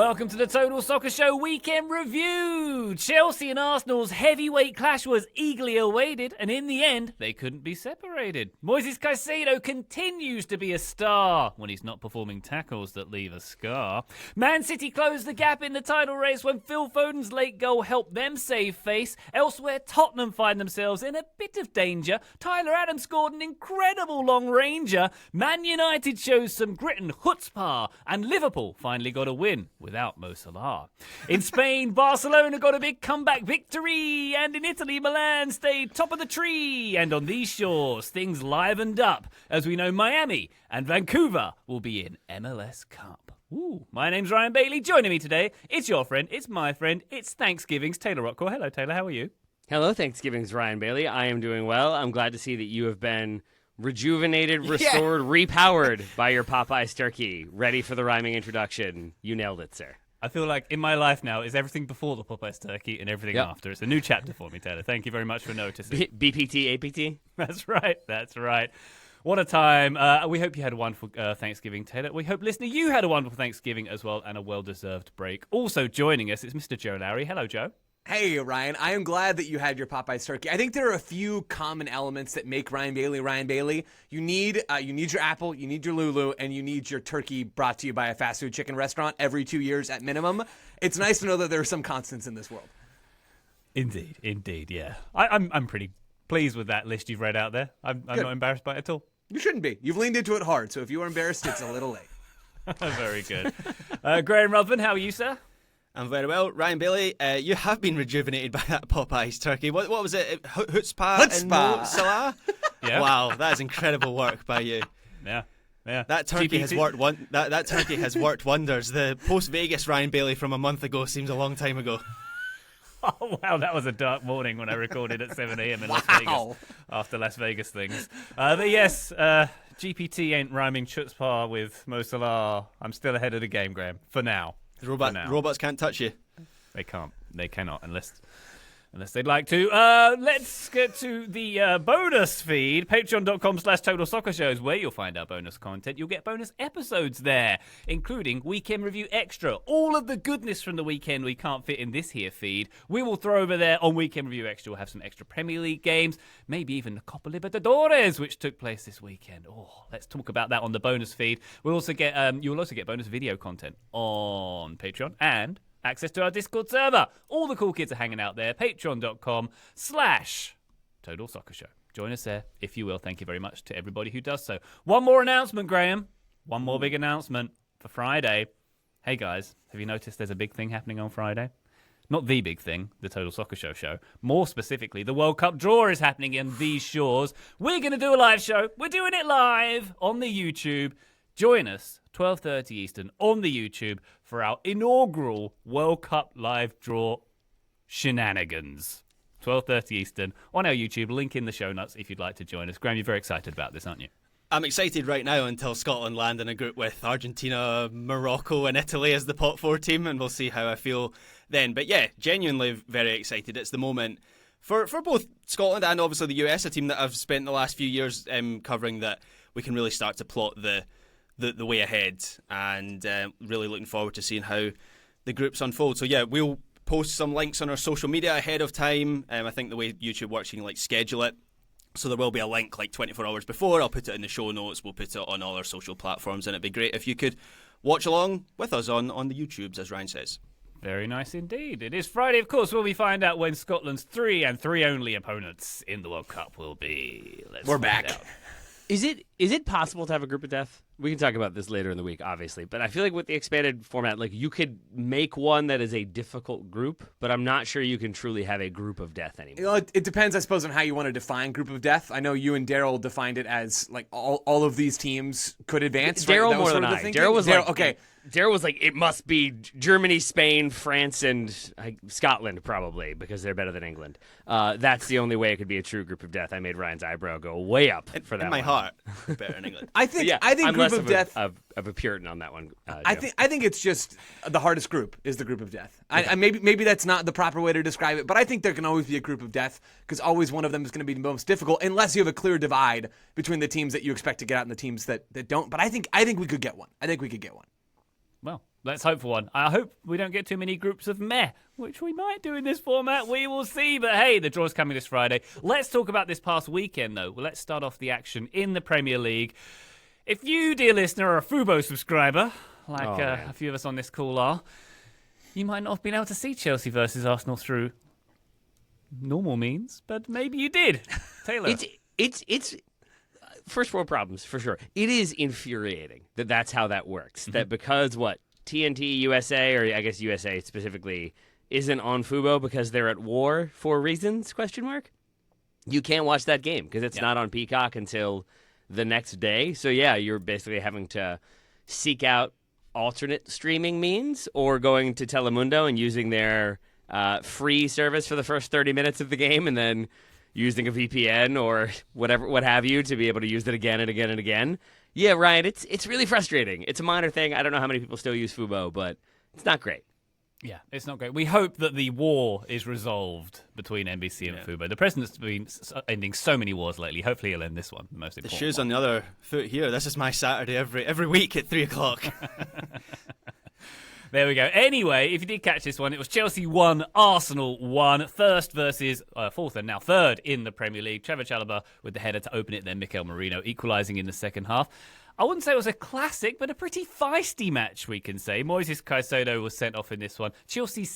Welcome to the Total Soccer Show Weekend Review. Chelsea and Arsenal's heavyweight clash was eagerly awaited, and in the end, they couldn't be separated. Moises Caicedo continues to be a star when he's not performing tackles that leave a scar. Man City closed the gap in the title race when Phil Foden's late goal helped them save face. Elsewhere, Tottenham find themselves in a bit of danger. Tyler Adams scored an incredible long-ranger. Man United shows some grit and chutzpah, and Liverpool finally got a win without Mo Salah. In Spain, Barcelona got a big comeback victory, and in Italy, Milan stayed top of the tree. And on these shores, things livened up, as we know Miami and Vancouver will be in MLS Cup. Ooh, my name's Ryan Bailey. Joining me today, it's your friend, it's my friend, it's Thanksgiving's Taylor Rockcore. Hello, Taylor, how are you? Hello, Thanksgiving's Ryan Bailey. I am doing well. I'm glad to see that you have been rejuvenated, restored, repowered by your Popeyes turkey. Ready for the rhyming introduction. You nailed it, sir. I feel like in my life now is everything before the Popeyes turkey and everything after. It's a new chapter for me, Taylor. Thank you very much for noticing. BPT, APT? That's right. What a time. We hope you had a wonderful Thanksgiving, Taylor. We hope, listener, you had a wonderful Thanksgiving as well and a well-deserved break. Also joining us is Mr. Joe Lowry. Hello, Joe. Hey, Ryan. I am glad that you had your Popeyes turkey. I think there are a few common elements that make Ryan Bailey Ryan Bailey. You need your apple, you need your Lulu, and you need your turkey brought to you by a fast food chicken restaurant every 2 years at minimum. It's nice to know that there are some constants in this world. Indeed, yeah. I'm pretty pleased with that list you've read out there. I'm not embarrassed by it at all. You shouldn't be. You've leaned into it hard, so if you are embarrassed, it's a little late. Very good. Graham Ruthven, how are you, sir? I'm very well. Ryan Bailey, you have been rejuvenated by that Popeyes turkey. What was it? Chutzpah and Mo Salah? Yeah. Wow, that is incredible work by you. Yeah. That turkey has worked that turkey has worked wonders. The post-Vegas Ryan Bailey from a month ago seems a long time ago. Oh, wow, that was a dark morning when I recorded at 7 a.m. in Las Vegas after Las Vegas things. But yes, GPT ain't rhyming chutzpah with Mo Salah. I'm still ahead of the game, Graham, for now. The robots can't touch you. They can't. They cannot unless they'd like to. Let's get to the bonus feed. Patreon.com/Total Soccer Show is where you'll find our bonus content. You'll get bonus episodes there, including Weekend Review Extra. All of the goodness from the weekend we can't fit in this here feed, we will throw over there on Weekend Review Extra. We'll have some extra Premier League games, maybe even the Copa Libertadores, which took place this weekend. Oh, let's talk about that on the bonus feed. You'll also get bonus video content on Patreon and access to our Discord server. All the cool kids are hanging out there. Patreon.com/Total Soccer Show. Join us there, if you will. Thank you very much to everybody who does so. One more announcement, Graham. One more big announcement for Friday. Hey, guys, have you noticed there's a big thing happening on Friday? Not the big thing, the Total Soccer Show. More specifically, the World Cup draw is happening in these shores. We're going to do a live show. We're doing it live on the YouTube. Join us, 12:30 Eastern, on the YouTube for our inaugural World Cup live draw shenanigans. 12:30 Eastern on our YouTube. Link in the show notes if you'd like to join us. Graham, you're very excited about this, aren't you? I'm excited right now until Scotland land in a group with Argentina, Morocco and Italy as the pot 4 team, and we'll see how I feel then. But yeah, genuinely very excited. It's the moment for both Scotland and obviously the US, a team that I've spent the last few years covering, that we can really start to plot the way ahead, and really looking forward to seeing how the groups unfold. So yeah, we'll post some links on our social media ahead of time. I think the way YouTube works, you can schedule it. So there will be a link 24 hours before. I'll put it in the show notes. We'll put it on all our social platforms, and it'd be great if you could watch along with us on the YouTubes, as Ryan says. Very nice indeed. It is Friday, of course, where we find out when Scotland's 3 and 3 only opponents in the World Cup will be. We're back. Out. Is it possible to have a group of death? We can talk about this later in the week, obviously. But I feel like with the expanded format, you could make one that is a difficult group, but I'm not sure you can truly have a group of death anymore. It depends, I suppose, on how you want to define group of death. I know you and Daryl defined it as all of these teams could advance. Daryl right? more than I. Daryl was okay. Daryl was it must be Germany, Spain, France, and Scotland, probably, because they're better than England. That's the only way it could be a true group of death. I made Ryan's eyebrow go way up for that. In my heart, better than England. I think I'm group less of death of a Puritan on that one. I think it's just the hardest group is the group of death. Okay. Maybe that's not the proper way to describe it, but I think there can always be a group of death because always one of them is going to be the most difficult, unless you have a clear divide between the teams that you expect to get out and the teams that don't. But I think we could get one. I think we could get one. Well, Let's hope for one. I hope we don't get too many groups of meh, which we might do in this format. We will see. But hey, the draw's coming this Friday. Let's talk about this past weekend, though. Well, let's start off the action in the Premier League. If you, dear listener, are a Fubo subscriber, like a few of us on this call are, you might not have been able to see Chelsea versus Arsenal through normal means, but maybe you did. Taylor. It's first world problems, for sure. It is infuriating that that's how that works. That because, TNT USA, or I guess USA specifically, isn't on Fubo because they're at war for reasons, ? You can't watch that game because it's not on Peacock until the next day. So, yeah, you're basically having to seek out alternate streaming means or going to Telemundo and using their free service for the first 30 minutes of the game and then using a VPN or what have you to be able to use it again and again and again. Yeah, Ryan, it's really frustrating. It's a minor thing. I don't know how many people still use Fubo, but it's not great. Yeah, it's not great. We hope that the war is resolved between NBC and Fubo. The president's been ending so many wars lately. Hopefully he'll end this one, the most important. The shoe's one. on the other foot here. This is my Saturday every week at 3 o'clock. There we go. Anyway, if you did catch this one, it was Chelsea 1, Arsenal 1. First versus fourth and now third in the Premier League. Trevor Chalobah with the header to open it, then Mikel Merino equalising in the second half. I wouldn't say it was a classic, but a pretty feisty match, we can say. Moises Caicedo was sent off in this one. Chelsea's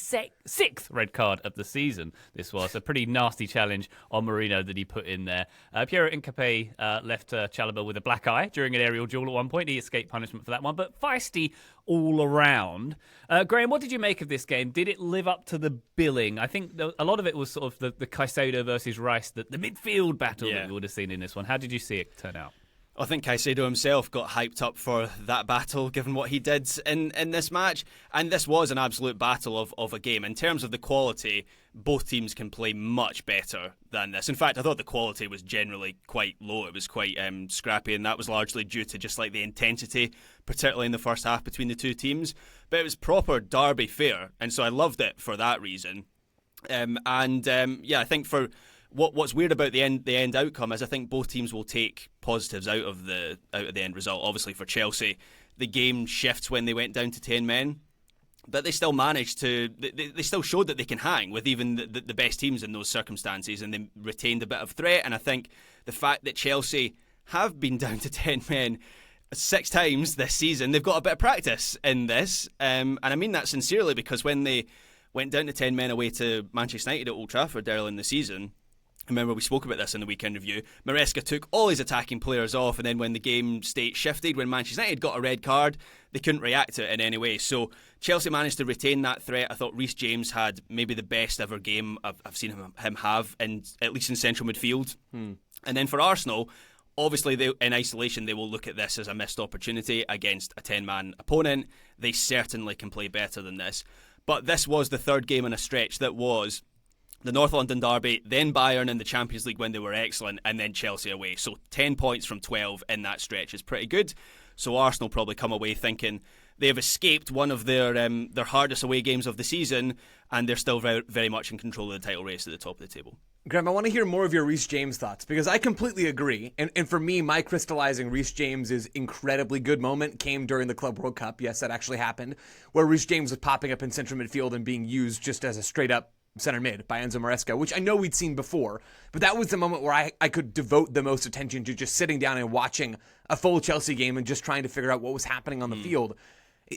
sixth red card of the season, this was. A pretty nasty challenge on Merino that he put in there. Piero Incapié left Chalobah with a black eye during an aerial duel at one point. He escaped punishment for that one, but feisty all around. Graham, what did you make of this game? Did it live up to the billing? I think a lot of it was sort of the Caicedo versus Rice, the midfield battle that we would have seen in this one. How did you see it turn out? I think Caicedo himself got hyped up for that battle, given what he did in this match. And this was an absolute battle of a game. In terms of the quality, both teams can play much better than this. In fact, I thought the quality was generally quite low. It was quite scrappy, and that was largely due to just like the intensity, particularly in the first half between the two teams. But it was proper derby fare, and so I loved it for that reason. I think for what's weird about the end outcome is I think both teams will take positives out of the end result. Obviously for Chelsea, the game shifts when they went down to 10 men, but they still managed to. They still showed that they can hang with even the best teams in those circumstances, and they retained a bit of threat. And I think the fact that Chelsea have been down to 10 men 6 times this season, they've got a bit of practice in this, and I mean that sincerely, because when they went down to 10 men away to Manchester United at Old Trafford early in the season, remember we spoke about this in the weekend review, Maresca took all his attacking players off, and then when the game state shifted, when Manchester United got a red card, they couldn't react to it in any way. So Chelsea managed to retain that threat. I thought Reece James had maybe the best ever game I've seen him have, at least in central midfield. And then for Arsenal, obviously in isolation they will look at this as a missed opportunity against a 10-man opponent. They certainly can play better than this. But this was the third game in a stretch that was the North London derby, then Bayern in the Champions League when they were excellent, and then Chelsea away. So 10 points from 12 in that stretch is pretty good. So Arsenal probably come away thinking they have escaped one of their hardest away games of the season, and they're still very, very much in control of the title race at the top of the table. Graham, I want to hear more of your Reece James thoughts, because I completely agree. And for me, my crystallizing Reece James' incredibly good moment came during the Club World Cup. Yes, that actually happened, where Reece James was popping up in central midfield and being used just as a straight-up center mid by Enzo Maresca, which I know we'd seen before, but that was the moment where I could devote the most attention to just sitting down and watching a full Chelsea game and just trying to figure out what was happening on the field.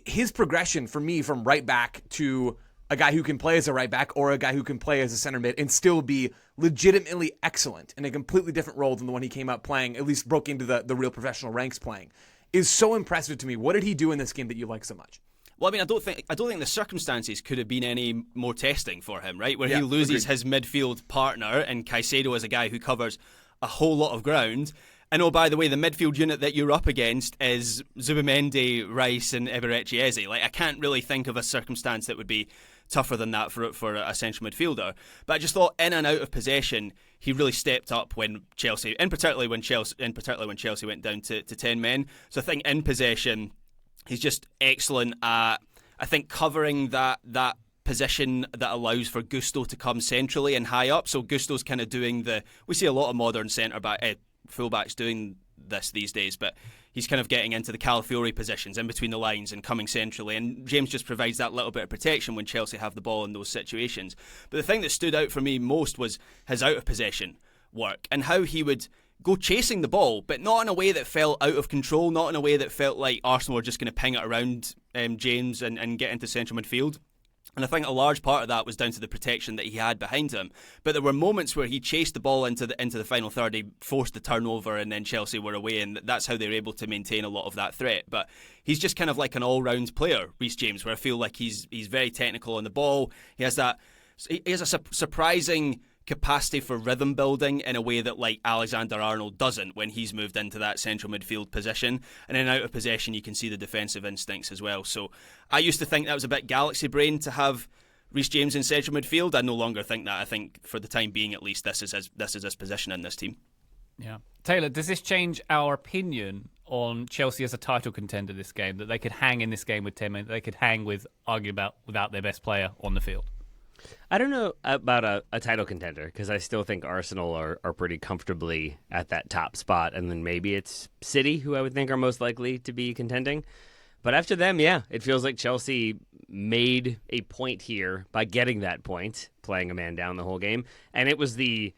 His progression for me from right back to a guy who can play as a right back or a guy who can play as a center mid and still be legitimately excellent in a completely different role than the one he came out playing, at least broke into the real professional ranks playing, is so impressive to me. What did he do in this game that you like so much? Well, I mean, I don't think the circumstances could have been any more testing for him, right? Where he loses his midfield partner, and Caicedo is a guy who covers a whole lot of ground. And oh, by the way, the midfield unit that you're up against is Zubimendi, Rice, and Eberechi Eze. Like, I can't really think of a circumstance that would be tougher than that for a central midfielder. But I just thought in and out of possession, he really stepped up when Chelsea, and particularly when Chelsea went down to 10 men. So I think in possession, he's just excellent at, I think, covering that position that allows for Gusto to come centrally and high up. So Gusto's kind of doing we see a lot of modern fullbacks doing this these days, but he's kind of getting into the Calafiori positions in between the lines and coming centrally, and James just provides that little bit of protection when Chelsea have the ball in those situations. But the thing that stood out for me most was his out of possession work and how he would go chasing the ball, but not in a way that felt out of control, not in a way that felt like Arsenal were just going to ping it around James and get into central midfield. And I think a large part of that was down to the protection that he had behind him. But there were moments where he chased the ball into the final third, he forced the turnover, and then Chelsea were away, and that's how they were able to maintain a lot of that threat. But he's just kind of like an all-round player, Reece James, where I feel like he's very technical on the ball. He has a surprising capacity for rhythm building in a way that like Alexander-Arnold doesn't when he's moved into that central midfield position. And then out of possession you can see the defensive instincts as well. So I used to think that was a bit galaxy brain to have Reece James in central midfield. I no longer think that. I think for the time being at least this is his position in this team. Yeah. Taylor, does this change our opinion on Chelsea as a title contender this game, that they could hang in this game with 10 men, they could hang with without their best player on the field? I don't know about a title contender because I still think Arsenal are pretty comfortably at that top spot. And then maybe it's City, who I would think are most likely to be contending. But after them, yeah, it feels like Chelsea made a point here by getting that point, playing a man down the whole game. And it was the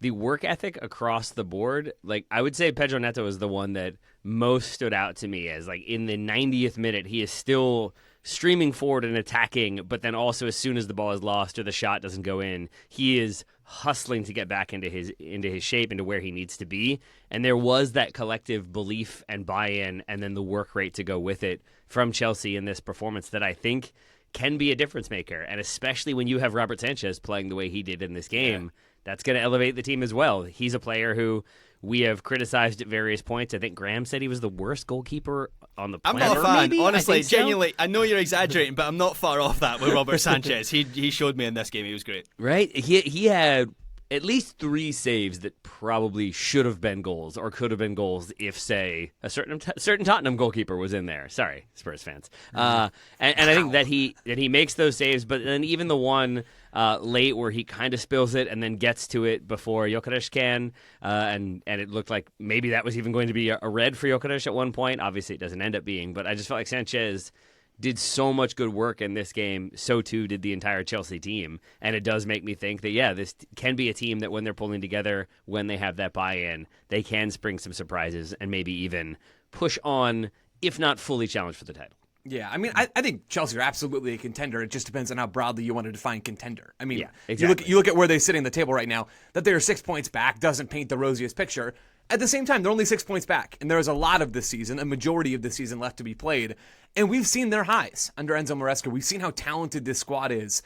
work ethic across the board. Like, I would say Pedro Neto is the one that most stood out to me as, like, in the 90th minute, he is still streaming forward and attacking, but then also as soon as the ball is lost or the shot doesn't go in, he is hustling to get back into his shape, into where he needs to be. And there was that collective belief and buy-in and then the work rate to go with it from Chelsea in this performance that I think can be a difference maker. And especially when you have Robert Sanchez playing the way he did in this game, that's going to elevate the team as well. He's a player who we have criticized at various points. I think Graham said he was the worst goalkeeper on the planet. I'm not a fan, maybe? honestly, So. genuinely. I know you're exaggerating, but I'm not far off that with Robert Sanchez. He showed me in this game. He was great. Right? He had at least 3 saves that probably should have been goals or could have been goals if, say, a certain Tottenham goalkeeper was in there. Sorry, Spurs fans. And I think that he makes those saves, but then even the one late where he kind of spills it and then gets to it before Gyökeres can, and it looked like maybe that was even going to be a red for Gyökeres at one point. Obviously, it doesn't end up being, but I just felt like Sanchez did so much good work in this game. So too did the entire Chelsea team, and it does make me think that this can be a team that when they're pulling together, when they have that buy-in, they can spring some surprises and maybe even push on, if not fully challenge for the title. Yeah, I mean, I think Chelsea are absolutely a contender. It just depends on how broadly you want to define contender. I mean, Yeah, exactly. you look at where they sit in the table right now, that they're 6 points back doesn't paint the rosiest picture. At the same time, they're only 6 points back, and there's a lot of this season, a majority of the season left to be played, and we've seen their highs under Enzo Maresca. We've seen how talented this squad is.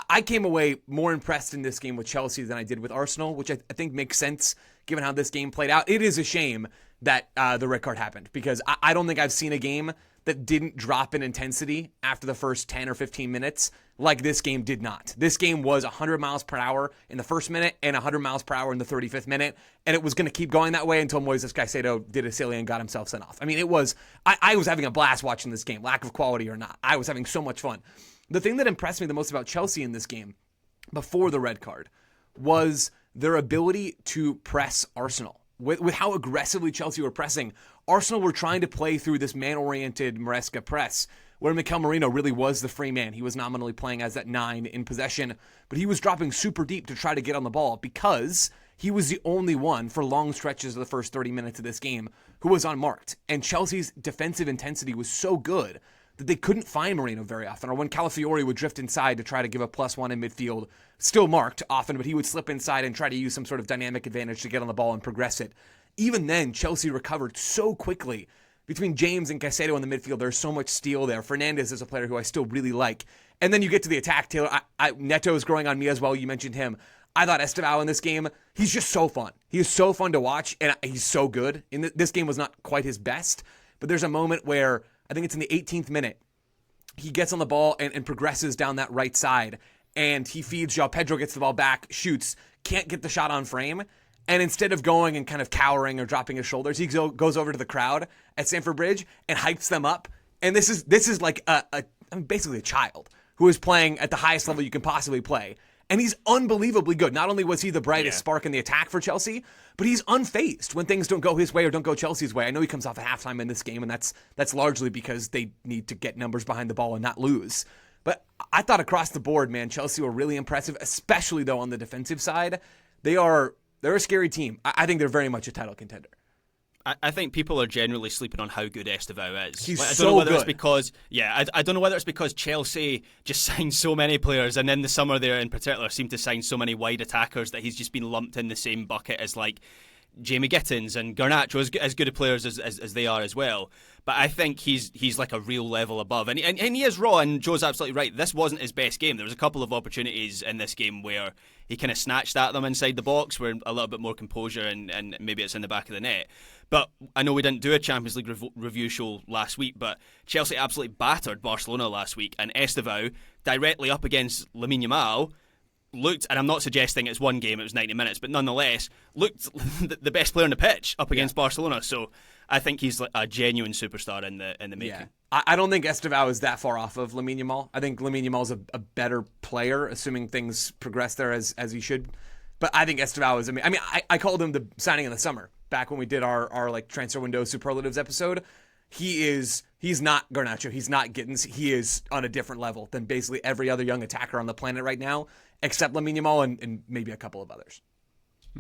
I came away more impressed in this game with Chelsea than I did with Arsenal, which I think makes sense given how this game played out. It is a shame that the red card happened, because I don't think I've seen a game that didn't drop in intensity after the first 10 or 15 minutes like this game did not. This game was 100 miles per hour in the first minute and 100 miles per hour in the 35th minute, and it was going to keep going that way until Moises Caicedo did a silly and got himself sent off. I mean, it was, I was having a blast watching this game, lack of quality or not. I was having so much fun. The thing that impressed me the most about Chelsea in this game, before the red card, was their ability to press Arsenal. With how aggressively Chelsea were pressing, Arsenal were trying to play through this man-oriented Maresca press, where Mikel Merino really was the free man. He was nominally playing as that 9 in possession, but he was dropping super deep to try to get on the ball because he was the only one for long stretches of the first 30 minutes of this game who was unmarked. And Chelsea's defensive intensity was so good that they couldn't find Merino very often, or when Calafiori would drift inside to try to give a +1 in midfield, still marked often, but he would slip inside and try to use some sort of dynamic advantage to get on the ball and progress it. Even then, Chelsea recovered so quickly. Between James and Caicedo in the midfield, there's so much steel there. Fernandes is a player who I still really like. And then you get to the attack, Taylor. Neto is growing on me as well. You mentioned him. I thought Estevao in this game, he's just so fun. He is so fun to watch, and he's so good. This game was not quite his best, but there's a moment where, I think it's in the 18th minute, he gets on the ball and progresses down that right side, and he feeds João Pedro, gets the ball back, shoots, can't get the shot on frame, and instead of going and kind of cowering or dropping his shoulders, he goes over to the crowd at Stamford Bridge and hypes them up. And this is like basically a child who is playing at the highest level you can possibly play. And he's unbelievably good. Not only was he the brightest spark in the attack for Chelsea, but he's unfazed when things don't go his way or don't go Chelsea's way. I know he comes off at halftime in this game, and that's largely because they need to get numbers behind the ball and not lose. But I thought across the board, man, Chelsea were really impressive, especially though on the defensive side. They're a scary team. I think they're very much a title contender. I think people are generally sleeping on how good Estevao is. He's I don't so know whether good. It's because, I don't know whether it's because Chelsea just signed so many players, and in the summer there in particular seemed to sign so many wide attackers that he's just been lumped in the same bucket as like Jamie Gittins and Garnacho, as good a players as they are as well. But I think he's like a real level above. And he is raw, and Joe's absolutely right. This wasn't his best game. There was a couple of opportunities in this game where he kind of snatched at them inside the box, where a little bit more composure, and maybe it's in the back of the net. But I know we didn't do a Champions League review show last week, but Chelsea absolutely battered Barcelona last week, and Estevao, directly up against Lamine Yamal, looked, and I'm not suggesting it's one game, it was 90 minutes, but nonetheless, looked the best player on the pitch up against Barcelona. So I think he's like a genuine superstar in the making. Yeah. I don't think Estevao is that far off of Lamine Yamal. I think Lamine Yamal is a better player, assuming things progress there as he should. But I think Estevao is, I called him the signing in the summer, back when we did our like transfer window superlatives episode. He's not Garnacho, he's not Gittins. He is on a different level than basically every other young attacker on the planet right now, except Lamine Yamal and maybe a couple of others.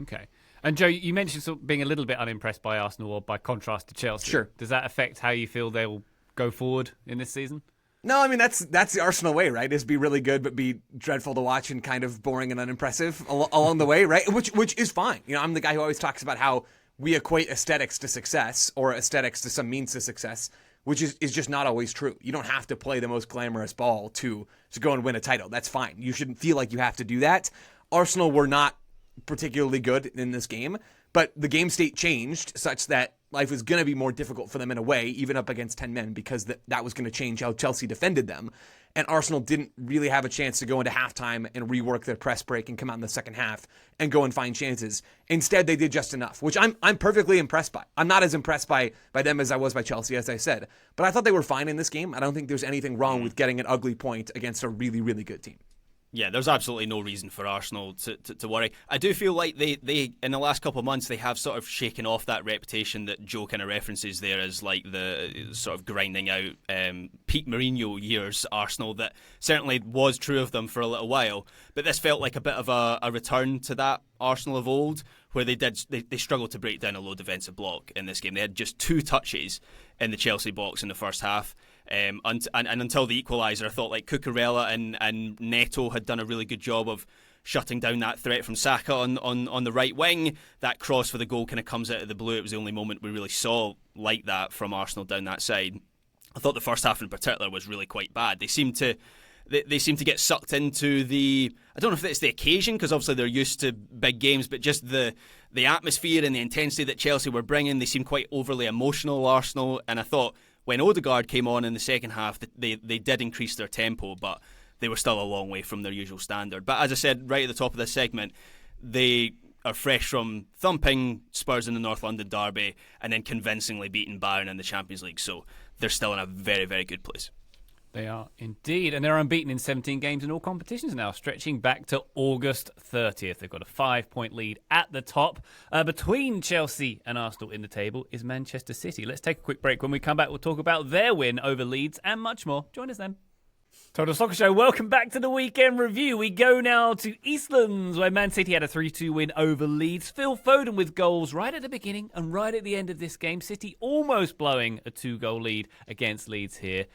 Okay. And Joe, you mentioned sort of being a little bit unimpressed by Arsenal, or by contrast to Chelsea. Sure. Does that affect how you feel they'll go forward in this season? No, that's the Arsenal way, right? Is be really good but be dreadful to watch and kind of boring and unimpressive along the way, right? Which is fine. I'm the guy who always talks about how we equate aesthetics to success, or aesthetics to some means to success, which is just not always true. You don't have to play the most glamorous ball to go and win a title. That's fine. You shouldn't feel like you have to do that. Arsenal were not particularly good in this game, but the game state changed such that life was going to be more difficult for them in a way, even up against 10 men, because that was going to change how Chelsea defended them. And Arsenal didn't really have a chance to go into halftime and rework their press break and come out in the second half and go and find chances. Instead, they did just enough, which I'm perfectly impressed by. I'm not as impressed by them as I was by Chelsea, as I said. But I thought they were fine in this game. I don't think there's anything wrong with getting an ugly point against a really, really good team. Yeah, there's absolutely no reason for Arsenal to worry. I do feel like they in the last couple of months, they have sort of shaken off that reputation that Joe kind of references there as like the sort of grinding out peak Mourinho years Arsenal that certainly was true of them for a little while. But this felt like a bit of a return to that Arsenal of old, where they struggled to break down a low defensive block in this game. They had just 2 touches in the Chelsea box in the first half. And until the equaliser, I thought like Cucurella and Neto had done a really good job of shutting down that threat from Saka on the right wing. That cross for the goal kind of comes out of the blue. It was the only moment we really saw like that from Arsenal down that side. I thought the first half in particular was really quite bad. They seem to get sucked into I don't know if it's the occasion, because obviously they're used to big games, but just the atmosphere and the intensity that Chelsea were bringing. They seemed quite overly emotional, Arsenal, and I thought when Odegaard came on in the second half, they did increase their tempo, but they were still a long way from their usual standard. But as I said right at the top of this segment, they are fresh from thumping Spurs in the North London derby and then convincingly beating Bayern in the Champions League. So they're still in a very, very good place. They are indeed, and they're unbeaten in 17 games in all competitions now, stretching back to August 30th. They've got a 5-point lead at the top. Between Chelsea and Arsenal in the table is Manchester City. Let's take a quick break. When we come back, we'll talk about their win over Leeds and much more. Join us then. Total Soccer Show, welcome back to the weekend review. We go now to Eastlands, where Man City had a 3-2 win over Leeds. Phil Foden with goals right at the beginning and right at the end of this game. City almost blowing a 2-goal lead against Leeds here.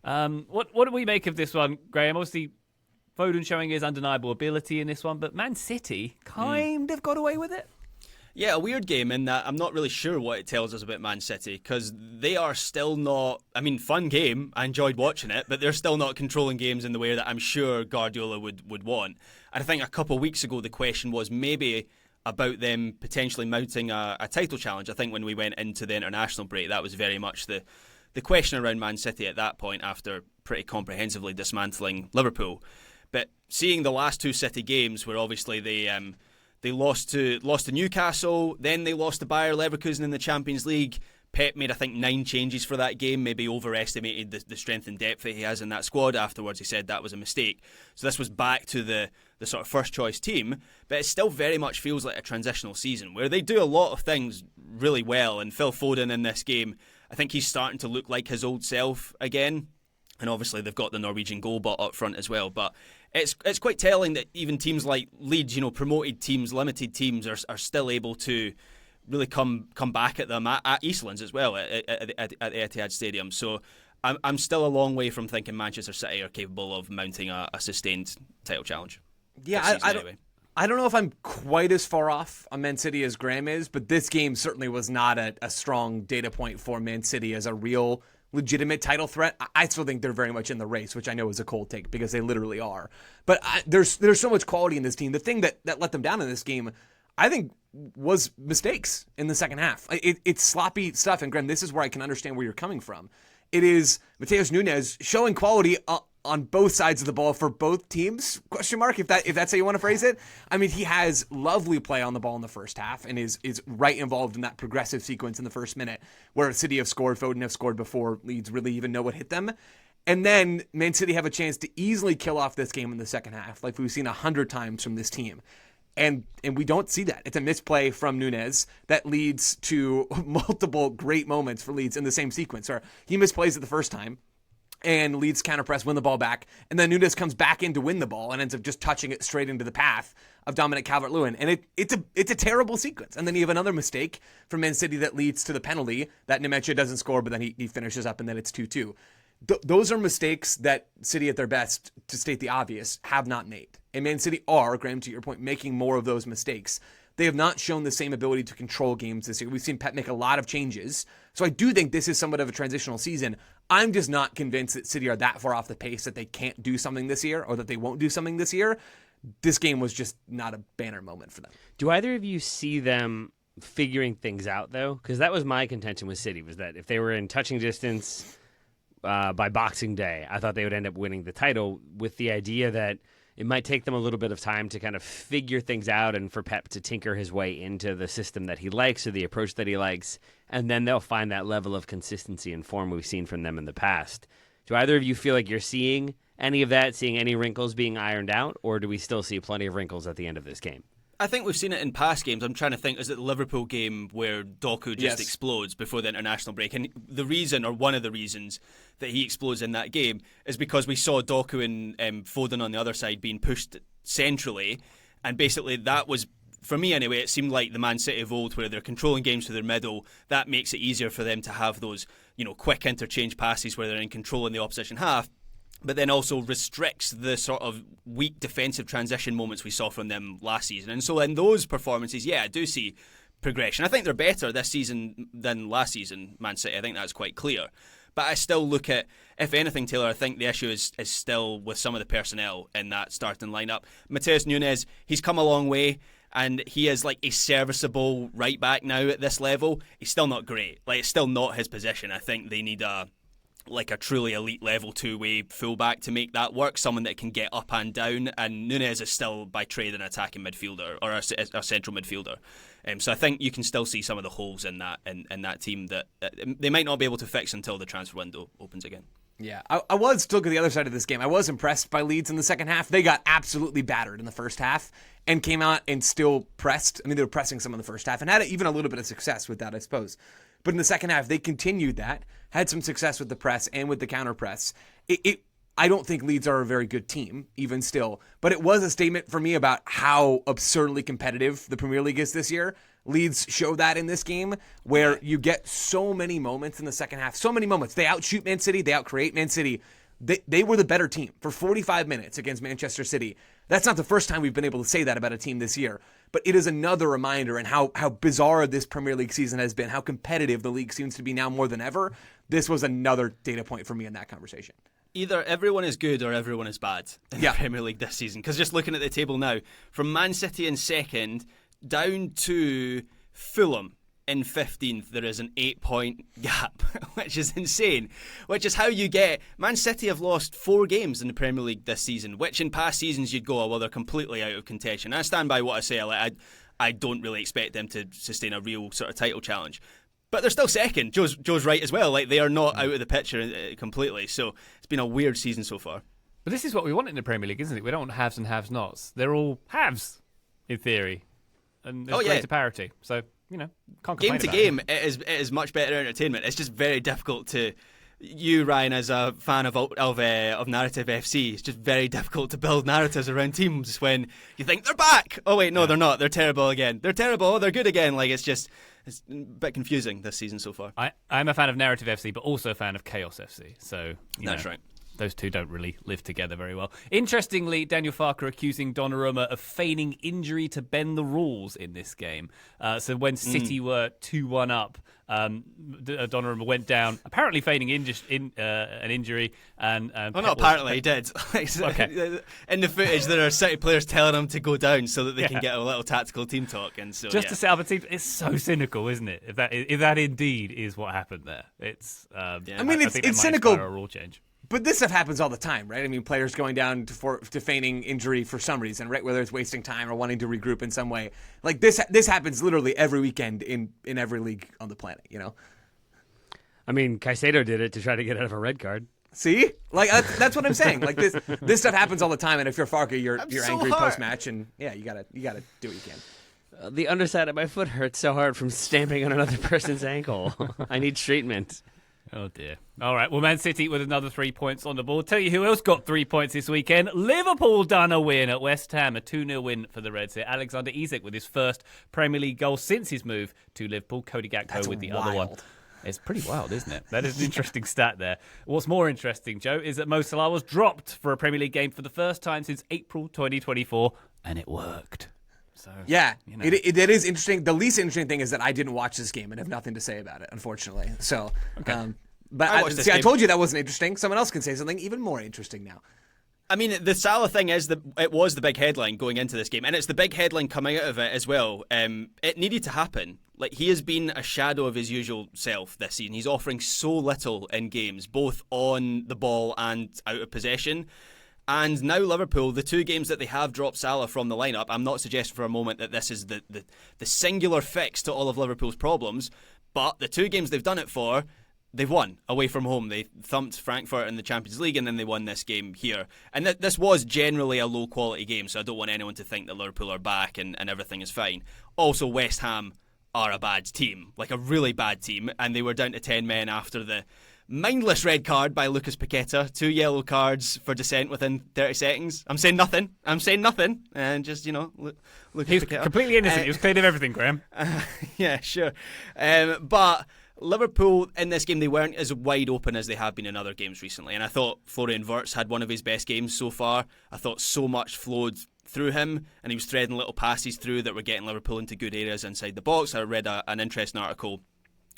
What do we make of this one, Graham? Obviously, Foden showing his undeniable ability in this one, but Man City kind of got away with it. Yeah, a weird game in that I'm not really sure what it tells us about Man City, because they are still not, fun game, I enjoyed watching it, but they're still not controlling games in the way that I'm sure Guardiola would want. And I think a couple of weeks ago the question was maybe about them potentially mounting a title challenge. I think when we went into the international break, that was very much the question around Man City at that point, after pretty comprehensively dismantling Liverpool. But seeing the last 2 City games, where obviously they lost to Newcastle, then they lost to Bayer Leverkusen in the Champions League, Pep made, I think, 9 changes for that game, maybe overestimated the strength and depth that he has in that squad. Afterwards, he said that was a mistake. So this was back to the sort of first-choice team, but it still very much feels like a transitional season where they do a lot of things really well, and Phil Foden in this game, I think he's starting to look like his old self again. And obviously they've got the Norwegian goalbot up front as well. But it's quite telling that even teams like Leeds, promoted teams, limited teams, are still able to really come back at them at Eastlands as well at the Etihad Stadium. So I'm still a long way from thinking Manchester City are capable of mounting a sustained title challenge. Yeah, I don't know if I'm quite as far off on Man City as Graham is, but this game certainly was not a strong data point for Man City as a real legitimate title threat. I still think they're very much in the race, which I know is a cold take because they literally are. But there's so much quality in this team. The thing that let them down in this game, I think, was mistakes in the second half. It's sloppy stuff. And Graham, this is where I can understand where you're coming from. It is Matheus Nunes showing quality on both sides of the ball for both teams? Question mark, if that's how you want to phrase it. I mean, he has lovely play on the ball in the first half and is right involved in that progressive sequence in the first minute where City have scored, Foden have scored before Leeds really even know what hit them. And then Man City have a chance to easily kill off this game in the second half, like we've seen 100 times from this team. And we don't see that. It's a misplay from Nunes that leads to multiple great moments for Leeds in the same sequence. Or he misplays it the first time, and Leeds counterpress, win the ball back, and then Nunes comes back in to win the ball and ends up just touching it straight into the path of Dominic Calvert-Lewin. And it's a terrible sequence. And then you have another mistake from Man City that leads to the penalty that Nemanja doesn't score, but then he finishes up, and then it's 2-2. Those are mistakes that City at their best, to state the obvious, have not made. And Man City are, Graham, to your point, making more of those mistakes. They have not shown the same ability to control games this year. We've seen Pep make a lot of changes. So I do think this is somewhat of a transitional season. I'm just not convinced that City are that far off the pace that they can't do something this year or that they won't do something this year. This game was just not a banner moment for them. Do either of you see them figuring things out, though? Because that was my contention with City, was that if they were in touching distance by Boxing Day, I thought they would end up winning the title, with the idea that it might take them a little bit of time to kind of figure things out and for Pep to tinker his way into the system that he likes or the approach that he likes, and then they'll find that level of consistency and form we've seen from them in the past. Do either of you feel like you're seeing any of that, seeing any wrinkles being ironed out, or do we still see plenty of wrinkles at the end of this game? I think we've seen it in past games. I'm trying to think, is it the Liverpool game where Doku just explodes before the international break? And the reason, or one of the reasons, that he explodes in that game is because we saw Doku and Foden on the other side being pushed centrally. And basically that was, for me anyway, it seemed like the Man City of old, where they're controlling games to their middle. That makes it easier for them to have those, quick interchange passes where they're in control in the opposition half, but then also restricts the sort of weak defensive transition moments we saw from them last season. And so in those performances, I do see progression. I think they're better this season than last season, Man City. I think that's quite clear. But I still look at, if anything, Taylor, I think the issue is still with some of the personnel in that starting lineup. Matheus Nunes, he's come a long way, and he is like a serviceable right back now at this level. He's still not great. Like, it's still not his position. I think they need a truly elite level two-way fullback to make that work, someone that can get up and down, and Nunes is still by trade an attacking midfielder or a central midfielder. So I think you can still see some of the holes in that team that they might not be able to fix until the transfer window opens again. Yeah, I was still at the other side of this game. I was impressed by Leeds in the second half. They got absolutely battered in the first half and came out and still pressed. I mean, they were pressing some in the first half and had even a little bit of success with that, I suppose. But in the second half, they continued that, had some success with the press and with the counter press. I don't think Leeds are a very good team, even still. But it was a statement for me about how absurdly competitive the Premier League is this year. Leeds show that in this game, where you get so many moments in the second half. So many moments. They outshoot Man City. They outcreate Man City. They were the better team for 45 minutes against Manchester City. That's not the first time we've been able to say that about a team this year. But it is another reminder in how bizarre this Premier League season has been, how competitive the league seems to be now more than ever. This was another data point for me in that conversation. Either everyone is good or everyone is bad in the Premier League this season. Because just looking at the table now, from Man City in second down to Fulham in 15th, there is an 8-point gap, which is insane. Which is how you get... Man City have lost 4 games in the Premier League this season, which in past seasons you'd go, well, they're completely out of contention. And I stand by what I say. I don't really expect them to sustain a real sort of title challenge. But they're still second. Joe's right as well. Like, they are not out of the picture completely. So it's been a weird season so far. But this is what we want in the Premier League, isn't it? We don't want haves and have-nots. They're all haves, in theory. And there's greater parity. So, can't complain Game to game, it is much better entertainment. It's just very difficult to... You, Ryan, as a fan of Narrative FC, it's just very difficult to build narratives around teams when you think they're back. Oh wait, no, they're not. They're terrible again. They're terrible. They're good again. Like, it's a bit confusing this season so far. I'm a fan of Narrative FC, but also a fan of Chaos FC. So that's right. Those two don't really live together very well. Interestingly, Daniel Farke accusing Donnarumma of feigning injury to bend the rules in this game. So when City were 2-1 up, Donnarumma went down, apparently feigning an injury. Not apparently, he did. Okay. In the footage, there are City players telling him to go down so that they can get a little tactical team talk. And so, just to set up a team, it's so cynical, isn't it? If that indeed is what happened there, it's. I think it's cynical. A rule change. But this stuff happens all the time, right? I mean, players going down to feigning injury for some reason, right? Whether it's wasting time or wanting to regroup in some way. Like, this happens literally every weekend in every league on the planet, I mean, Caicedo did it to try to get out of a red card. See? Like, that's what I'm saying. Like, this stuff happens all the time, and if you're Farke, you're angry post-match, and you gotta do what you can. The underside of my foot hurts so hard from stamping on another person's ankle. I need treatment. Oh, dear. All right, well, Man City with another 3 points on the board. Tell you who else got 3 points this weekend. Liverpool done a win at West Ham, a 2-0 win for the Reds here. Alexander Isak with his first Premier League goal since his move to Liverpool. Cody Gakpo with the other one. It's pretty wild, isn't it? That is an interesting stat there. What's more interesting, Joe, is that Mo Salah was dropped for a Premier League game for the first time since April 2024, and it worked. So, it is interesting. The least interesting thing is that I didn't watch this game and have nothing to say about it, unfortunately. So, but I told you that wasn't interesting. Someone else can say something even more interesting now. I mean, the Salah thing is it was the big headline going into this game, and it's the big headline coming out of it as well. It needed to happen. Like, he has been a shadow of his usual self this season. He's offering so little in games, both on the ball and out of possession. And now Liverpool, the two games that they have dropped Salah from the lineup, I'm not suggesting for a moment that this is the singular fix to all of Liverpool's problems, but the two games they've done it for, they've won away from home. They thumped Frankfurt in the Champions League, and then they won this game here. And this was generally a low-quality game, so I don't want anyone to think that Liverpool are back and everything is fine. Also, West Ham are a bad team, like a really bad team, and they were down to 10 men after the mindless red card by Lucas Paqueta, 2 yellow cards for dissent within 30 seconds. I'm saying nothing, and just, Lucas Paqueta. Completely innocent. He was cleared of everything, Graham. Yeah, sure. But Liverpool, in this game, they weren't as wide open as they have been in other games recently, and I thought Florian Wirtz had one of his best games so far. I thought so much flowed through him, and he was threading little passes through that were getting Liverpool into good areas inside the box. I read an interesting article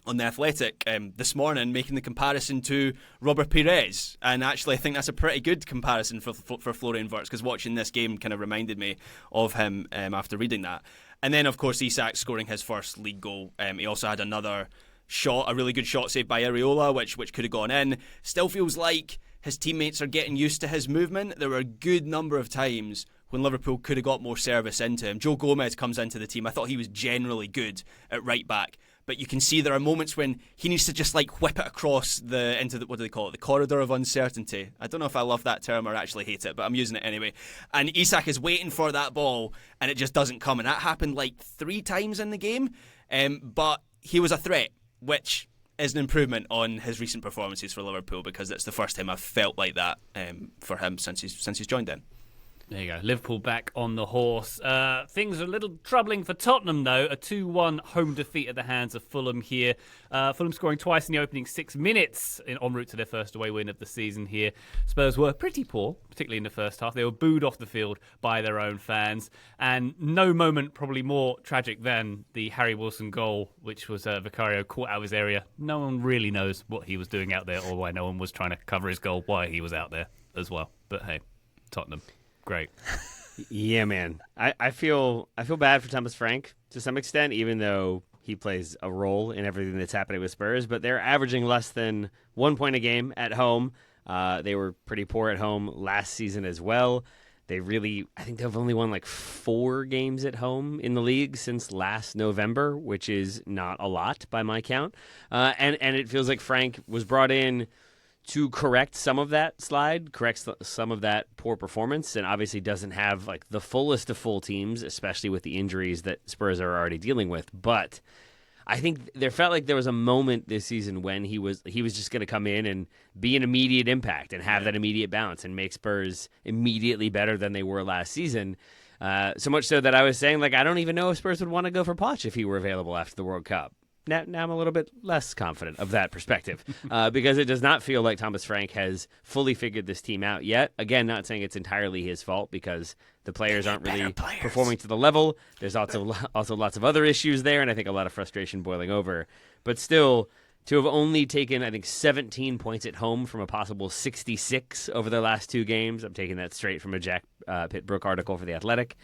on The Athletic this morning making the comparison to Robert Pires, and actually I think that's a pretty good comparison for Florian Wirtz, because watching this game kind of reminded me of him after reading that. And then of course Isak scoring his first league goal. He also had another shot, a really good shot saved by Areola, which could have gone in. Still feels like his teammates are getting used to his movement. There were a good number of times when Liverpool could have got more service into him. Joe Gomez comes into the team. I thought he was generally good at right back, but you can see there are moments when he needs to just like whip it across into the, what do they call it, the corridor of uncertainty. I don't know if I love that term or actually hate it, but I'm using it anyway. And Isak is waiting for that ball and it just doesn't come, and that happened like 3 times in the game. But he was a threat, which is an improvement on his recent performances for Liverpool, because it's the first time I've felt like that for him since he's joined in. There you go. Liverpool back on the horse. Things are a little troubling for Tottenham, though. A 2-1 home defeat at the hands of Fulham here. Fulham scoring twice in the opening 6 minutes en route to their first away win of the season here. Spurs were pretty poor, particularly in the first half. They were booed off the field by their own fans. And no moment probably more tragic than the Harry Wilson goal, which was Vicario caught out of his area. No one really knows what he was doing out there, or why no one was trying to cover his goal, why he was out there as well. But hey, Tottenham. Great. Yeah, man. I feel bad for Thomas Frank to some extent, even though he plays a role in everything that's happening with Spurs. But they're averaging less than 1 point a game at home. They were pretty poor at home last season as well. I think they've only won like 4 games at home in the league since last November, which is not a lot by my count. And it feels like Frank was brought in to correct some of that slide, correct some of that poor performance, and obviously doesn't have like the fullest of full teams, especially with the injuries that Spurs are already dealing with. But I think there felt like there was a moment this season when he was just going to come in and be an immediate impact and have that immediate balance and make Spurs immediately better than they were last season. So much so that I was saying, like, I don't even know if Spurs would want to go for Poch if he were available after the World Cup. Now I'm a little bit less confident of that perspective because it does not feel like Thomas Frank has fully figured this team out yet. Again, not saying it's entirely his fault because the players aren't really performing to the level. There's also lots of other issues there, and I think a lot of frustration boiling over. But still, to have only taken, I think, 17 points at home from a possible 66 over their last 2 games, I'm taking that straight from a Jack Pitt-Brooke article for The Athletic,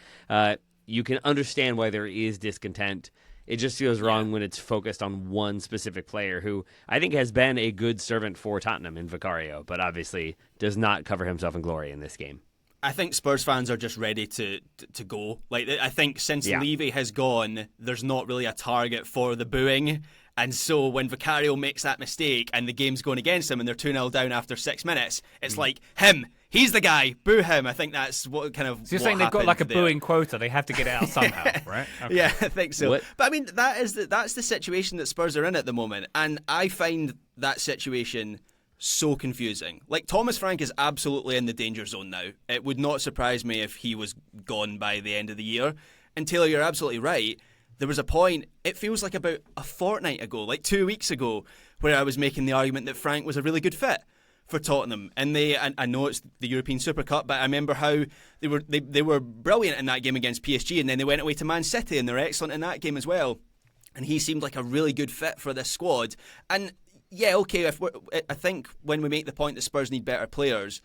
you can understand why there is discontent. It just feels wrong when it's focused on one specific player who I think has been a good servant for Tottenham in Vicario, but obviously does not cover himself in glory in this game. I think Spurs fans are just ready to go. Like, I think since Levy has gone, there's not really a target for the booing. And so when Vicario makes that mistake and the game's going against him and they're 2-0 down after 6 minutes, it's like, him. He's the guy. Boo him. I think that's what kind of. So you're saying they've got like a booing quota. They have to get it out somehow, right? Okay. Yeah, I think so. What? But I mean, that's the situation that Spurs are in at the moment, and I find that situation so confusing. Like, Thomas Frank is absolutely in the danger zone now. It would not surprise me if he was gone by the end of the year. And Taylor, you're absolutely right. There was a point, it feels like about a fortnight ago, like 2 weeks ago, where I was making the argument that Frank was a really good fit for Tottenham. And I know it's the European Super Cup, but I remember how they were brilliant in that game against PSG, and then they went away to Man City and they're excellent in that game as well. And he seemed like a really good fit for this squad. And yeah, okay, I think when we make the point that Spurs need better players,